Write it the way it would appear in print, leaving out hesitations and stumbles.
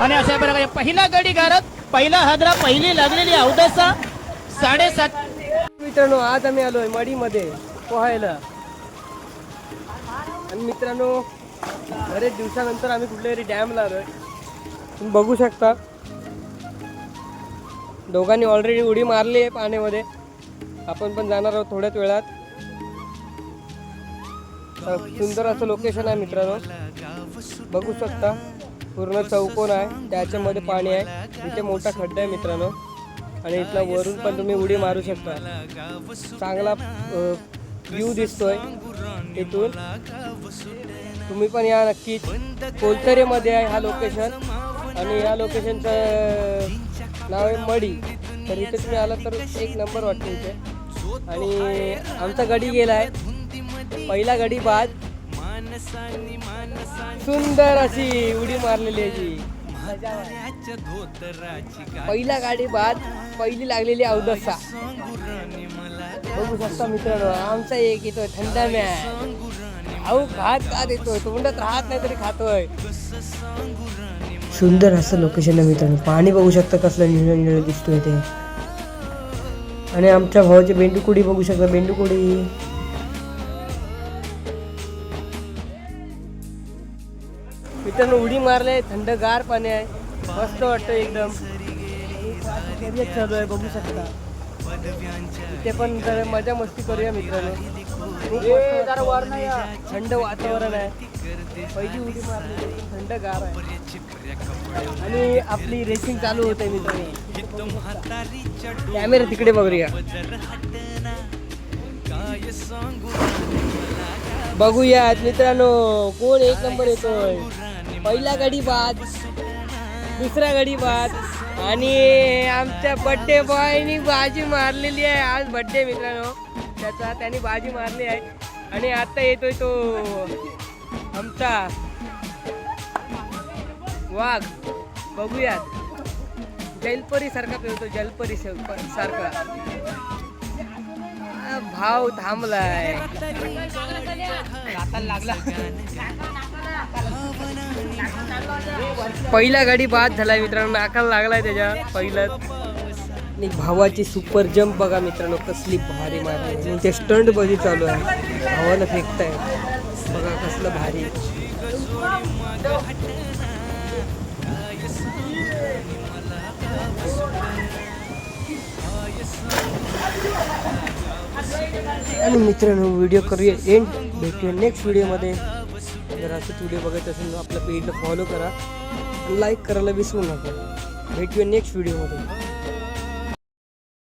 आणि अशा प्रकारे पहिला गडी गारत, पहिला हादरा, पहिली लागलेली अवदसा 7.5. मित्रांनो आज आम्ही आलोय मडीमध्ये पोहायला. आणि मित्रांनो बरेच दिवसानंतर आम्ही कुठल्या तरी डॅमला आलोय. तुम्ही बघू शकता दोघांनी ऑलरेडी उडी मारली आहे पाण्यामध्ये. आपण पण जाणार आहोत थोड्याच वेळात. सुंदर असं लोकेशन आहे मित्रांनो, बघू शकता. पूर्ण चौकोन आहे, त्याच्यामध्ये पाणी आहे. इथे मोठा खड्डा आहे मित्रांनो, आणि इथला वरून पण तुम्ही उडी मारू शकता. चांगला व्ह्यू दिसतोय इथून. तुम्ही पण या नक्कीच. कोलतरेमध्ये आहे हा लोकेशन, आणि या लोकेशनचं नाव आहे मडी. तर इथे तुम्ही आला तर एक नंबर वाटतो इथे. आणि आमचा गडी गेला आहे, पहिला गडी बाद. सुंदर अशी उडी मारलेली आहे जी. पहिला गाडी बाद, पहिली लागलेली अवदसा. बघू शकता मित्रांनो आमचा एक येतोय थंड मॅच. अहो खात येतोय, तोंडात राहत नाही तरी खातोय. सुंदर असं लोकेशन आहे मित्रांनो. पाणी बघू शकता कसलं निळं निळं दिसतोय ते. आणि आमच्या भावाची बेंडूकुडी बघू शकता, बेंडूकुडी. मित्रांनो उडी मारले, थंडगार पाणी आहे, मस्त वाटतं एकदम. चालू आहे बघू शकता. इथे पण जरा मजा मस्ती करूया मित्रांनो. थंड वातावरण आहे. पहिली उडी मारली, थंडगार आहे. आणि आपली रेसिंग चालू होते मित्रांनो. कॅमेरा तिकडे बघूया, बघूयात मित्रांनो कोण एक नंबर येतोय. पहिला गडी बाद, दुसरा गडी बाद. आणि आमच्या बड्डे बॉयनी बाजी मारलेली आहे. आज बड्डे मित्रांनो त्याचा, त्याने बाजी मारली आहे. आणि आता येतोय तो आमचा वाघ. बघूयात, जलपरी सारखा पेवतो, जलपरी सारखा. भाव थांबलाय. पहिला गाडी बाद झालाय मित्रांनो, नाकाला लागलाय त्याच्या पहिलाच. आणि भावाची सुपर जंप बघा मित्रांनो, कसली भारी मारली. ते स्टंट बघी चालू आहे, भावाला फेकताय बघा कसलं भारी. आणि मित्रांनो व्हिडिओ करूया एंड. भेटूया नेक्स्ट व्हिडिओमध्ये. जर असंच व्हिडिओ बघायचं असेल तर आपल्या पेजला फॉलो करा, लाईक करायला विसरू नका. भेटूया नेक्स्ट व्हिडिओमध्ये.